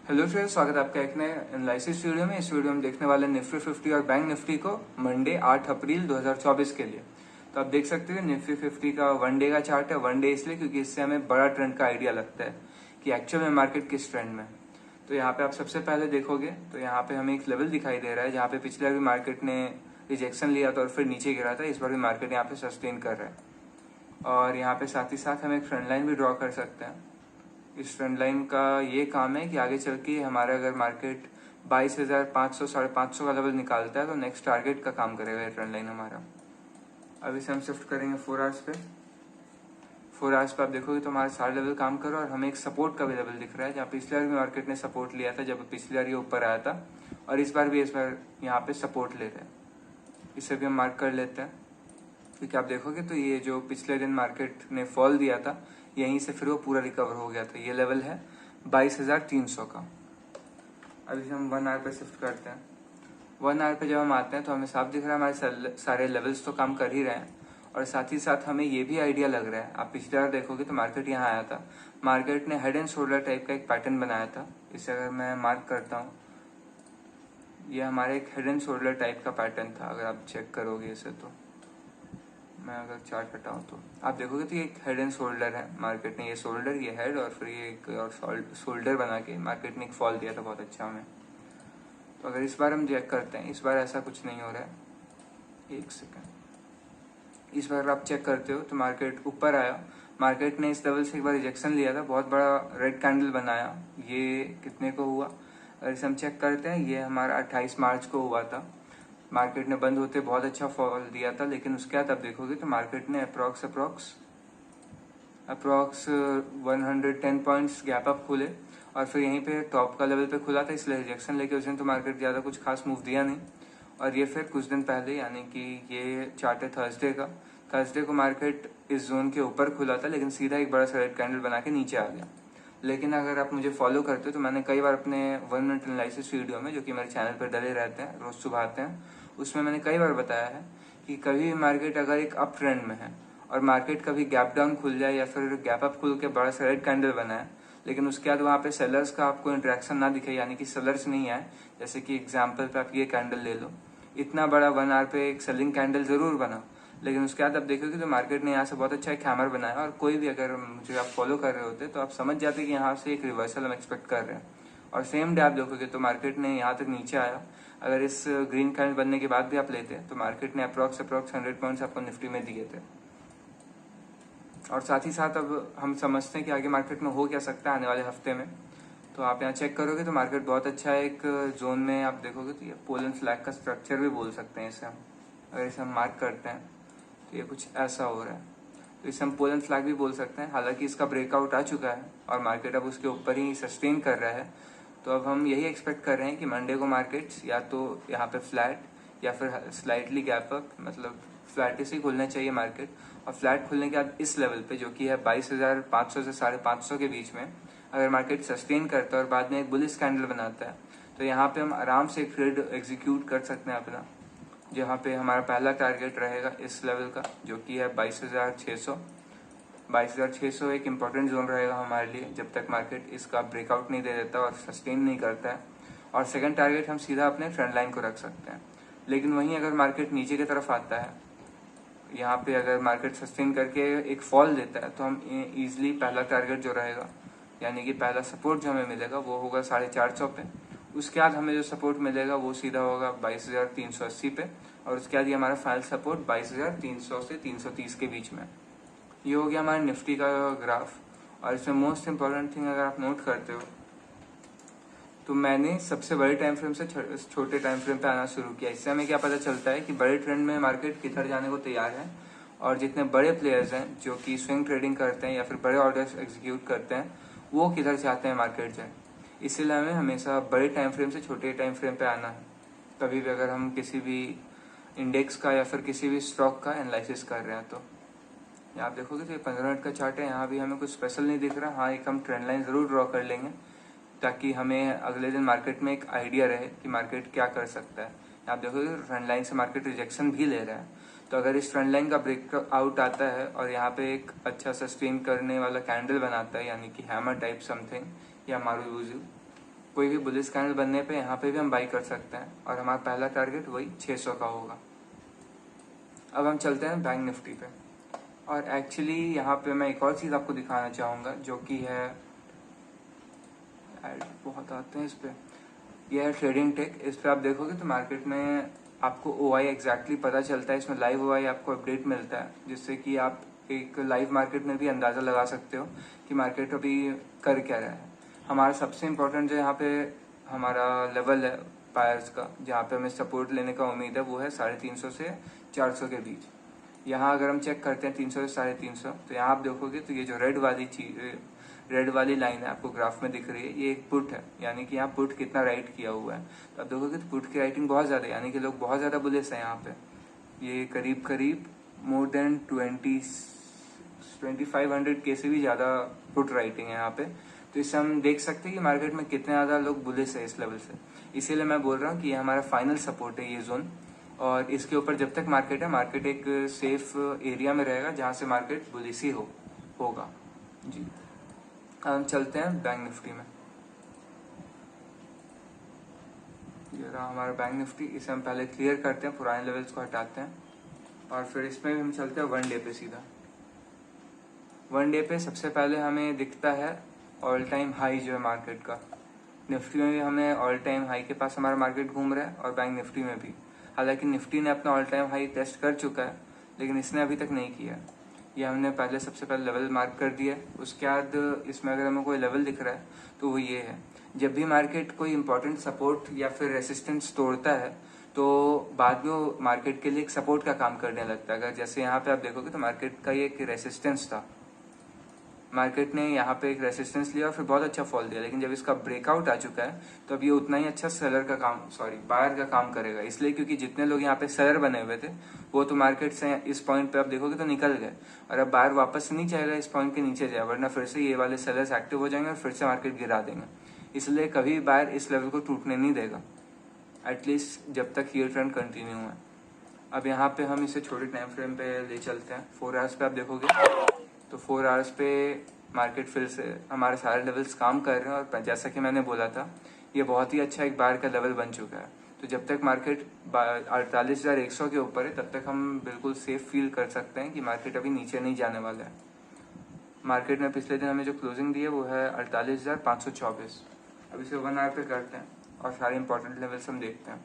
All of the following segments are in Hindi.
हेलो फ्रेंड्स, स्वागत है आपका एक नए एनालिसिस वीडियो में। इस वीडियो में देखने वाले निफ्टी 50 और बैंक निफ्टी को मंडे 8 अप्रैल 2024 के लिए। तो आप देख सकते हैं निफ्टी 50 का वन डे का चार्ट है। वन डे इसलिए क्योंकि इससे हमें बड़ा ट्रेंड का आइडिया लगता है कि एक्चुअल में मार्केट किस ट्रेंड में। तो यहाँ पे आप सबसे पहले देखोगे तो यहाँ पे हमें एक लेवल दिखाई दे रहा है जहाँ पे पिछले भी मार्केट ने रिजेक्शन लिया था और फिर नीचे गिरा था। इस बार भी मार्केट यहाँ पे सस्टेन कर रहा है और यहाँ पे साथ ही साथ हम एक ट्रेंड लाइन भी ड्रॉ कर सकते हैं। इस ट्रेंड लाइन का ये काम है कि आगे चल के हमारा अगर मार्केट 22,500 550 का लेवल निकालता है तो नेक्स्ट टारगेट का काम करेगा ये ट्रेंड लाइन हमारा। अब इसे हम शिफ्ट करेंगे 4 आवर्स पे। 4 आवर्स पे आप देखोगे तो हमारे सारे लेवल काम करो और हमें एक सपोर्ट का भी लेवल दिख रहा है जहाँ पिछले बार भी मार्केट ने सपोर्ट लिया था जब पिछले बार ये ऊपर आया था और इस बार यहाँ पे सपोर्ट ले रहे हैं। इसे भी हम मार्क कर लेते हैं क्योंकि आप देखोगे तो ये जो पिछले दिन मार्केट ने फॉल दिया था यहीं से फिर वो पूरा रिकवर हो गया था। ये लेवल है 22,300 का। अभी हम 1 आवर पे शिफ्ट करते हैं। 1 आवर पे जब हम आते हैं तो हमें साफ दिख रहा है हमारे सारे लेवल्स तो काम कर ही रहे हैं और साथ ही साथ हमें ये भी आइडिया लग रहा है। आप पिछले बार देखोगे तो मार्केट यहाँ आया था, मार्केट ने हेड एंड शोल्डर टाइप का एक पैटर्न बनाया था। इसे अगर मैं मार्क करता हूँ, ये हमारे एक हेड एंड शोल्डर टाइप का पैटर्न था। अगर आप चेक करोगे इसे तो मैं अगर चार्ट हटाऊं तो आप देखोगे तो ये एक हेड एंड शोल्डर है। मार्केट ने ये शोल्डर, ये हेड और फिर ये एक और शोल्डर बना के मार्केट ने एक फॉल दिया था बहुत अच्छा हमें। तो अगर इस बार हम चेक करते हैं, इस बार ऐसा कुछ नहीं हो रहा है। एक सेकेंड, इस बार आप चेक करते हो तो मार्केट ऊपर आया, मार्केट ने इस लेवल से एक बार रिजेक्शन लिया था, बहुत बड़ा रेड कैंडल बनाया। ये कितने को हुआ अगर इसे हम चेक करते हैं, ये हमारा 28 मार्च को हुआ था। मार्केट ने बंद होते बहुत अच्छा फॉल दिया था, लेकिन उसके बाद आप देखोगे तो मार्केट ने अप्रॉक्स 110 पॉइंट्स गैप अप खुले और फिर यहीं पे टॉप का लेवल पे खुला था, इसलिए रिजेक्शन लेके उस दिन तो मार्केट ज़्यादा कुछ खास मूव दिया नहीं। और ये फिर कुछ दिन पहले, यानी कि ये चार्ट है थर्सडे का, थर्सडे को मार्केट इस जोन के ऊपर खुला था लेकिन सीधा एक बड़ा सा रेड कैंडल बना के नीचे आ गया। लेकिन अगर आप मुझे फॉलो करते हो तो मैंने कई बार अपने 1 मिनट एनालिसिस वीडियो में, जो कि मेरे चैनल पर डले रहते हैं, रोज सुबह आते हैं, उसमें मैंने कई बार बताया है कि कभी भी मार्केट अगर एक अप ट्रेंड में है और मार्केट कभी गैप डाउन खुल जाए या फिर गैप अप खुल के बड़ा सा रेड कैंडल बनाए, लेकिन उसके बाद वहाँ पे सेलर्स का आपको इंटरेक्शन ना दिखे, यानी कि सेलर्स नहीं आए, जैसे कि एग्जाम्पल पे आप ये कैंडल ले लो, इतना बड़ा 1 आवर पे एक सेलिंग कैंडल जरूर बना, लेकिन उसके बाद आप देखोगे तो मार्केट ने यहाँ से बहुत अच्छा एक हैमर बनाया और कोई भी, अगर मुझे आप फॉलो कर रहे होते तो आप समझ जाते कि यहाँ से एक रिवर्सल हम एक्सपेक्ट कर रहे हैं। और सेम डे आप देखोगे तो मार्केट ने यहाँ तक नीचे आया। अगर इस ग्रीन कैंडल बनने के बाद भी आप लेते तो मार्केट ने अप्रॉक्स 100 पॉइंट्स आपको निफ्टी में दिए थे। और साथ ही साथ अब हम समझते हैं कि आगे मार्केट में हो क्या सकता है आने वाले हफ्ते में। तो आप यहाँ चेक करोगे तो मार्केट बहुत अच्छा है एक जोन में। आप देखोगे तो ये पोल एंड फ्लैग का स्ट्रक्चर भी बोल सकते हैं इसे हम। अगर इसे हम मार्क करते हैं तो ये कुछ ऐसा हो रहा है, तो इसे हम पोल एंड फ्लैग भी बोल सकते हैं। हालांकि इसका ब्रेकआउट आ चुका है और मार्केट अब उसके ऊपर ही सस्टेन कर रहा है। तो अब हम यही एक्सपेक्ट कर रहे हैं कि मंडे को मार्केट्स या तो यहाँ पे फ्लैट या फिर स्लाइटली गैप अप, मतलब फ्लैट से ही खुलना चाहिए मार्केट। और फ्लैट खुलने के बाद इस लेवल पे, जो कि है 22,500 से 550 के बीच में, अगर मार्केट सस्टेन करता है और बाद में एक बुलिश कैंडल बनाता है तो यहाँ पे हम आराम से एक ट्रेड एग्जीक्यूट कर सकते हैं अपना, जहाँ पे हमारा पहला टारगेट रहेगा इस लेवल का, जो कि है 22,600। 22,600 एक इम्पॉर्टेंट जोन रहेगा हमारे लिए जब तक मार्केट इसका ब्रेकआउट नहीं दे देता और सस्टेन नहीं करता है। और सेकंड टारगेट हम सीधा अपने ट्रेंड लाइन को रख सकते हैं। लेकिन वहीं अगर मार्केट नीचे की तरफ आता है, यहाँ पे अगर मार्केट सस्टेन करके एक फॉल देता है, तो हम ईजिली पहला टारगेट जो रहेगा, यानी कि पहला सपोर्ट जो हमें मिलेगा वो होगा 450 पे। उसके बाद हमें जो सपोर्ट मिलेगा वो सीधा होगा 22,380 पे और उसके बाद ये हमारा फाइनल सपोर्ट 22,300 से 330 के बीच में। ये हो गया हमारे निफ्टी का ग्राफ। और इसमें मोस्ट इम्पॉर्टेंट थिंग अगर आप नोट करते हो तो मैंने सबसे बड़े टाइम फ्रेम से छोटे टाइम फ्रेम पे आना शुरू किया। इससे हमें क्या पता चलता है कि बड़े ट्रेंड में मार्केट किधर जाने को तैयार है और जितने बड़े प्लेयर्स हैं जो कि स्विंग ट्रेडिंग करते हैं या फिर बड़े ऑर्डर्स एग्जीक्यूट करते हैं, वो किधर चाहते हैं मार्केट जाए। इसीलिए हमें हमेशा बड़े टाइम फ्रेम से छोटे टाइम फ्रेम पे आना है। कभी भी अगर हम किसी भी इंडेक्स का या फिर किसी भी स्टॉक का एनालिसिस कर रहे हैं तो यहाँ आप देखोगे तो ये 15 मिनट का चार्ट है। यहाँ भी हमें कुछ स्पेशल नहीं दिख रहा। हाँ, एक हम ट्रेंड लाइन जरूर ड्रॉ कर लेंगे ताकि हमें अगले दिन मार्केट में एक आइडिया रहे कि मार्केट क्या कर सकता है। आप देखोगे ट्रेंड लाइन से मार्केट रिजेक्शन भी ले रहा है, तो अगर इस ट्रेंड लाइन का ब्रेकआउट आता है और यहाँ पे एक अच्छा सस्टेन करने वाला कैंडल बनाता है, यानी कि हैमर टाइप समथिंग या मारूबुजू, कोई भी बुलिश कैंडल बनने पे यहाँ पे भी हम बाई कर सकते हैं और हमारा पहला टारगेट वही 600 का होगा। अब हम चलते हैं बैंक निफ्टी पे। और एक्चुअली यहाँ पे मैं एक और चीज़ आपको दिखाना चाहूँगा जो कि है, ऐड बहुत आते हैं इस पे, ये है ट्रेडिंग टेक। इस पे आप देखोगे तो मार्केट में आपको OI एग्जैक्टली पता चलता है, इसमें लाइव OI आपको अपडेट मिलता है, जिससे कि आप एक लाइव मार्केट में भी अंदाज़ा लगा सकते हो कि मार्केट अभी कर क्या रहा है। हमारा सबसे इम्पोर्टेंट जो यहाँ पे हमारा लेवल है बायर्स का, जहाँ पे हमें सपोर्ट लेने का उम्मीद है, वो है 350 से 400 के बीच। यहाँ अगर हम चेक करते हैं 300 से 350, तो यहाँ आप देखोगे तो ये जो रेड वाली लाइन है आपको ग्राफ में दिख रही है, ये एक पुट है, यानी कि यहाँ पुट कितना राइट किया हुआ है। तो आप देखोगे तो पुट की राइटिंग बहुत ज़्यादा है, यानी कि लोग बहुत ज़्यादा बुलिश है यहाँ पे। ये करीब करीब मोर देन 2500 के से भी ज़्यादा पुट राइटिंग है यहाँ पे। तो इससे हम देख सकते हैं कि मार्केट में कितने ज़्यादा लोग बुलिश है इस लेवल से। इसीलिए मैं बोल रहा हूँ कि ये हमारा फाइनल सपोर्ट है ये जोन, और इसके ऊपर जब तक मार्केट है, मार्केट एक सेफ एरिया में रहेगा जहाँ से मार्केट बुलिश ही होगा जी। हम चलते हैं बैंक निफ्टी में। ये रहा हमारा बैंक निफ्टी। इसे हम पहले क्लियर करते हैं, पुराने लेवल्स को हटाते हैं, और फिर इसमें हम चलते हैं 1 डे पे सीधा। 1 डे पे सबसे पहले हमें दिखता है ऑल टाइम हाई जो है मार्केट का। निफ्टी में भी हमें ऑल टाइम हाई के पास हमारा मार्केट घूम रहा है, और बैंक निफ्टी में भी। हालांकि निफ्टी ने अपना ऑल टाइम हाई टेस्ट कर चुका है, लेकिन इसने अभी तक नहीं किया। ये हमने सबसे पहले लेवल मार्क कर दिया है। उसके बाद इसमें अगर हमें कोई लेवल दिख रहा है तो वो ये है, जब भी मार्केट कोई इंपॉर्टेंट सपोर्ट या फिर रेसिस्टेंस तोड़ता है तो बाद में वो मार्केट के लिए एक सपोर्ट का काम करने लगता है। अगर जैसे यहाँ पे आप देखोगे तो मार्केट का ये एक रेसिस्टेंस था, मार्केट ने यहाँ पे एक रेसिस्टेंस लिया और फिर बहुत अच्छा फॉल दिया, लेकिन जब इसका ब्रेकआउट आ चुका है तो अब ये उतना ही अच्छा बायर का काम करेगा। इसलिए क्योंकि जितने लोग यहाँ पे सेलर बने हुए थे वो तो मार्केट से इस पॉइंट पे आप देखोगे तो निकल गए, और अब बायर वापस नहीं चाहेगा इस पॉइंट के नीचे जाए, वरना फिर से ये वाले सेलर्स एक्टिव हो जाएंगे और फिर से मार्केट गिरा देंगे। इसलिए कभी बायर इस लेवल को टूटने नहीं देगा, एटलीस्ट जब तक ये ट्रेंड कंटिन्यू है। अब यहाँ पे हम इसे छोटे टाइम फ्रेम पे ले चलते हैं। 4 आवर्स पे आप देखोगे तो 4 आवर्स पे मार्केट फिर से हमारे सारे लेवल्स काम कर रहे हैं, और जैसा कि मैंने बोला था ये बहुत ही अच्छा एक बार का लेवल बन चुका है। तो जब तक मार्केट 48,100 के ऊपर है तब तक हम बिल्कुल सेफ फील कर सकते हैं कि मार्केट अभी नीचे नहीं जाने वाला है। मार्केट में पिछले दिन हमें जो क्लोजिंग दी है वो है 48,524। अब इसे 1 आवर पे करते हैं और सारे इंपॉर्टेंट लेवल्स हम देखते हैं।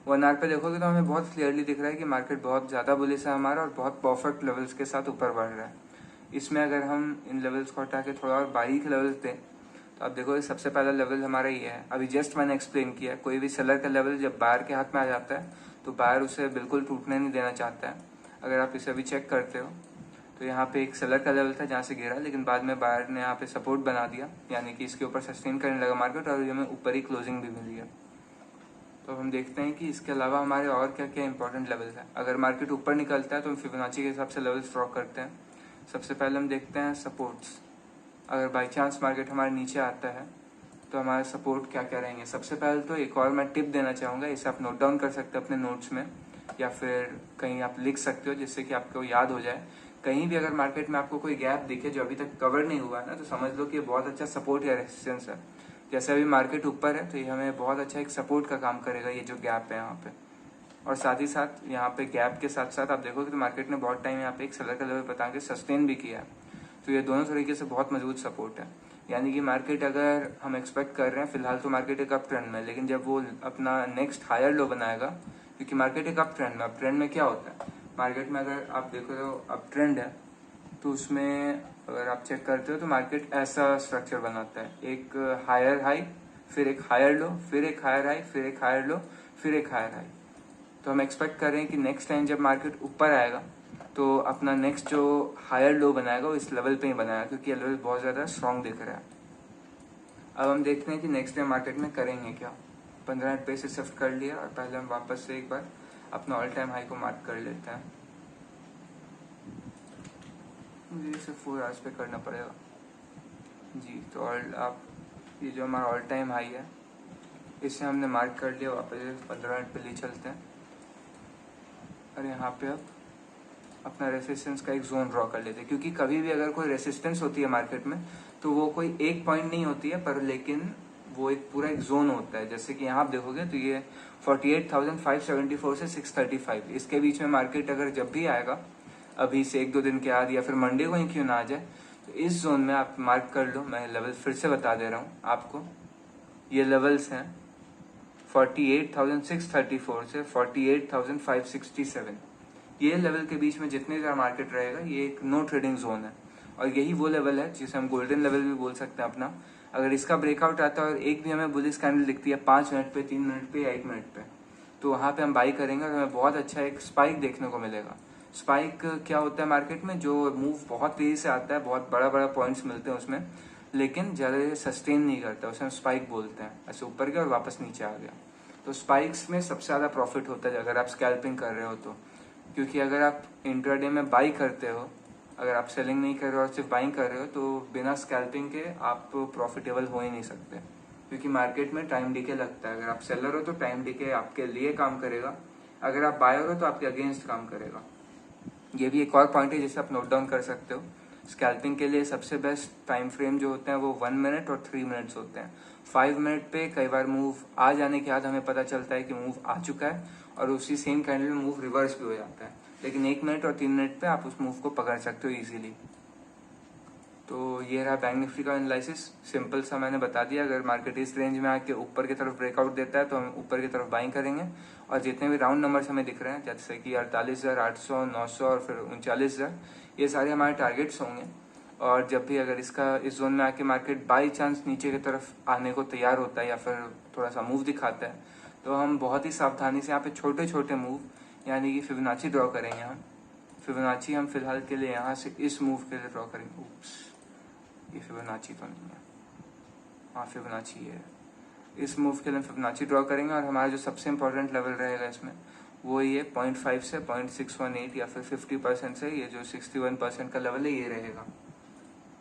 1 आवर पे देखोगे तो हमें बहुत क्लियरली दिख रहा है कि मार्केट बहुत ज़्यादा बुलिश है हमारा, और बहुत परफेक्ट लेवल्स के साथ ऊपर बढ़ रहा है। इसमें अगर हम इन लेवल्स को हटा के थोड़ा और बारीक लेवल्स दें तो आप देखोगे सबसे पहला लेवल हमारा ये है। अभी जस्ट मैंने एक्सप्लेन किया, कोई भी सेलर का लेवल जब बायर के हाथ में आ जाता है तो बायर उसे बिल्कुल टूटने नहीं देना चाहता है। अगर आप इसे अभी चेक करते हो तो यहाँ पे एक सेलर का लेवल था जहाँ से गिरा, लेकिन बाद में बायर ने यहाँ पे सपोर्ट बना दिया, यानी कि इसके ऊपर सस्टेन करने लगा मार्केट, और हमें ऊपर ही क्लोजिंग भी मिली है। तो हम देखते हैं कि इसके अलावा हमारे और क्या क्या इंपॉर्टेंट लेवल्स हैं। अगर मार्केट ऊपर निकलता है तो हम फिबोनाची के हिसाब से लेवल्स ड्रॉ करते हैं। सबसे पहले हम देखते हैं सपोर्ट्स। अगर बाई चांस मार्केट हमारे नीचे आता है तो हमारे सपोर्ट क्या क्या रहेंगे। सबसे पहले तो एक और मैं टिप देना चाहूँगा, इसे आप नोट डाउन कर सकते हो अपने नोट्स में, या फिर कहीं आप लिख सकते हो जिससे कि आपको याद हो जाए। कहीं भी अगर मार्केट में आपको कोई गैप दिखे जो अभी तक कवर नहीं हुआ है ना, तो समझ लो कि ये बहुत अच्छा सपोर्ट या रेजिस्टेंस है। जैसे अभी मार्केट ऊपर है तो ये हमें बहुत अच्छा एक सपोर्ट का काम करेगा, ये जो गैप है यहाँ पे। और साथ ही साथ यहाँ पे गैप के साथ साथ आप देखोगे तो मार्केट ने बहुत टाइम यहाँ पे एक सेलर का लेवल बता के सस्टेन भी किया है। तो ये दोनों तरीके से बहुत मजबूत सपोर्ट है। यानी कि मार्केट अगर हम एक्सपेक्ट कर रहे हैं, फिलहाल तो मार्केट एक अप ट्रेंड में, लेकिन जब वो अपना नेक्स्ट हायर लो बनाएगा, क्योंकि मार्केट एक अप ट्रेंड में क्या होता है, मार्केट में अगर आप देखो तो अप ट्रेंड है तो उसमें अगर आप चेक करते हो तो मार्केट ऐसा स्ट्रक्चर बनाता है, एक हायर हाई, फिर एक हायर लो, फिर एक हायर हाई, फिर एक हायर लो, फिर एक हायर हाई। तो हम एक्सपेक्ट कर रहे हैं कि नेक्स्ट टाइम जब मार्केट ऊपर आएगा तो अपना नेक्स्ट जो हायर लो बनाएगा वो इस लेवल पे ही बनाएगा, क्योंकि ये लेवल बहुत ज़्यादा स्ट्रॉन्ग दिख रहा है। अब हम देखते हैं कि नेक्स्ट टाइम मार्केट में करेंगे क्या। 15 मिनट पे से शिफ्ट कर लिया, और पहले हम वापस से एक बार अपना ऑल टाइम हाई को मार्क कर लेते हैं। मुझे इसे 4 आवर्स पे करना पड़ेगा जी। तो आप ये जो हमारा ऑल टाइम हाई है इसे हमने मार्क कर लिया, वापस 15 मिनट पे ले चलते हैं, और यहाँ पे अब अपना रेसिस्टेंस का एक जोन ड्रॉ कर लेते हैं। क्योंकि कभी भी अगर कोई रेसिस्टेंस होती है मार्केट में तो वो कोई एक पॉइंट नहीं होती है, पर लेकिन वो एक पूरा एक जोन होता है। जैसे कि यहाँ आप देखोगे तो ये 48,574 से 635, इसके बीच में मार्केट अगर जब भी आएगा अभी से 1-2 दिन के बाद या फिर मंडे को ही क्यों ना आ जाए, तो इस जोन में आप मार्क कर लो। मैं लेवल फिर से बता दे रहा हूँ आपको, ये लेवल्स हैं 48,634 से 48,567। ये लेवल के बीच में जितने ज़्यादा मार्केट रहेगा ये एक नो ट्रेडिंग जोन है, और यही वो लेवल है जिसे हम गोल्डन लेवल भी बोल सकते हैं अपना। अगर इसका ब्रेकआउट आता है और एक भी हमें बुलिश कैंडल दिखती है 5 मिनट पे, 3 मिनट पे या 1 मिनट पे, तो वहाँ पे हम बाई करेंगे और हमें बहुत अच्छा एक स्पाइक देखने को मिलेगा। स्पाइक क्या होता है मार्केट में, जो मूव बहुत तेजी से आता है, बहुत बड़ा बड़ा पॉइंट्स मिलते हैं उसमें, लेकिन ज़्यादा सस्टेन नहीं करता, उसे हम स्पाइक बोलते हैं। ऐसे ऊपर गया और वापस नीचे आ गया, तो स्पाइक्स में सबसे ज़्यादा प्रॉफिट होता है अगर आप स्कैल्पिंग कर रहे हो तो। क्योंकि अगर आप इंट्राडे में बाई करते हो, अगर आप सेलिंग नहीं कर रहे हो और सिर्फ बाइंग कर रहे हो, तो बिना स्कैल्पिंग के आप प्रॉफिटेबल हो ही नहीं सकते, क्योंकि मार्केट में टाइम डीके लगता है। अगर आप सेलर हो तो टाइम डीके आपके लिए काम करेगा, अगर आप बायर हो तो आपके अगेंस्ट काम करेगा। ये भी एक और पॉइंट है जिसे आप नोट डाउन कर सकते हो। स्कैल्पिंग के लिए सबसे बेस्ट टाइम फ्रेम जो होते हैं वो 1 मिनट और 3 मिनट्स होते हैं। 5 मिनट पे कई बार मूव आ जाने के बाद हमें पता चलता है कि मूव आ चुका है और उसी सेम कैंडल में मूव रिवर्स भी हो जाता है, लेकिन 1 मिनट और 3 मिनट पे आप उस मूव को पकड़ सकते हो इजीली। तो ये रहा बैंक निफ्टी का एनालिसिस, सिंपल सा मैंने बता दिया। अगर मार्केट इस रेंज में आके ऊपर की तरफ ब्रेकआउट देता है तो हम ऊपर की तरफ बाइंग करेंगे, और जितने भी राउंड नंबर्स हमें दिख रहे हैं जैसे कि 48,800, 900 और फिर 39,000, ये सारे हमारे टारगेट्स होंगे। और जब भी अगर इसका इस जोन में आके मार्केट बाई चांस नीचे की तरफ आने को तैयार होता है या फिर थोड़ा सा मूव दिखाता है, तो हम बहुत ही सावधानी से यहाँ पे छोटे छोटे मूव यानी कि फिबोनाची ड्रॉ करेंगे। हम फिबोनाची हम फिलहाल के लिए यहाँ से इस मूव के लिए ड्रॉ करेंगे। ये फिबोनाची तो नहीं है, हाँ फिबोनाची है। इस मूव के लिए फिबोनाची ड्रॉ करेंगे और हमारा जो सबसे इंपॉर्टेंट लेवल रहेगा इसमें वो ये 0.5 से 0.618 या फिर 50% से ये जो 61% का लेवल है ये रहेगा।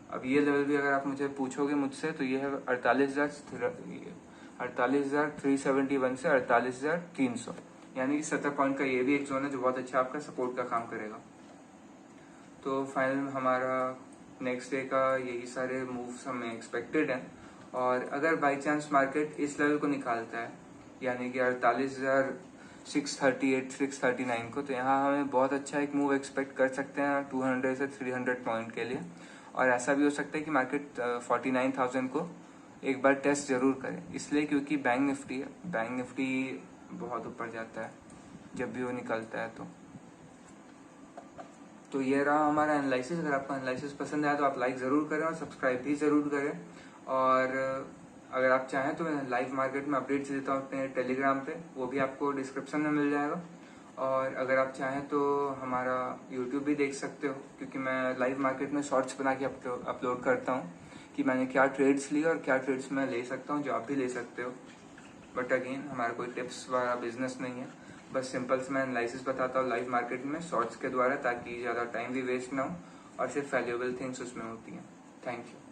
अब ये लेवल भी अगर आप मुझे पूछोगे मुझसे तो ये है 48,371 से 48,300, यानी कि 70 पॉइंट का ये भी एक जोन है जो बहुत अच्छा आपका सपोर्ट का काम करेगा। तो फाइनल हमारा नेक्स्ट डे का यही सारे मूव्स हमें एक्सपेक्टेड हैं, और अगर बाई चांस मार्केट इस लेवल को निकालता है यानी कि 48,638 639 को, तो यहाँ हमें बहुत अच्छा एक मूव एक्सपेक्ट कर सकते हैं 200 से 300 पॉइंट के लिए। और ऐसा भी हो सकता है कि मार्केट 49,000 को एक बार टेस्ट जरूर करे, इसलिए क्योंकि बैंक निफ्टी है, बैंक निफ्टी बहुत ऊपर जाता है जब भी वो निकलता है। तो ये रहा हमारा एनालिसिस। अगर आपको एनालिसिस पसंद आया तो आप लाइक ज़रूर करें और सब्सक्राइब भी ज़रूर करें। और अगर आप चाहें तो मैं लाइव मार्केट में अपडेट्स देता हूँ अपने टेलीग्राम पे, वो भी आपको डिस्क्रिप्शन में मिल जाएगा। और अगर आप चाहें तो हमारा यूट्यूब भी देख सकते हो, क्योंकि मैं लाइव मार्केट में शॉर्ट्स बना के अपलोड करता हूँ कि मैंने क्या ट्रेड्स लिए और क्या ट्रेड्स मैं ले सकता हूँ, जो आप भी ले सकते हो। बट अगेन हमारा कोई टिप्स वाला बिजनेस नहीं है, बस सिंपल से मैं एनालिसिस बताता हूँ लाइव मार्केट में शॉर्ट्स के द्वारा, ताकि ज़्यादा टाइम भी वेस्ट ना हो और सिर्फ वैल्यूएबल थिंग्स उसमें होती हैं। Thank you.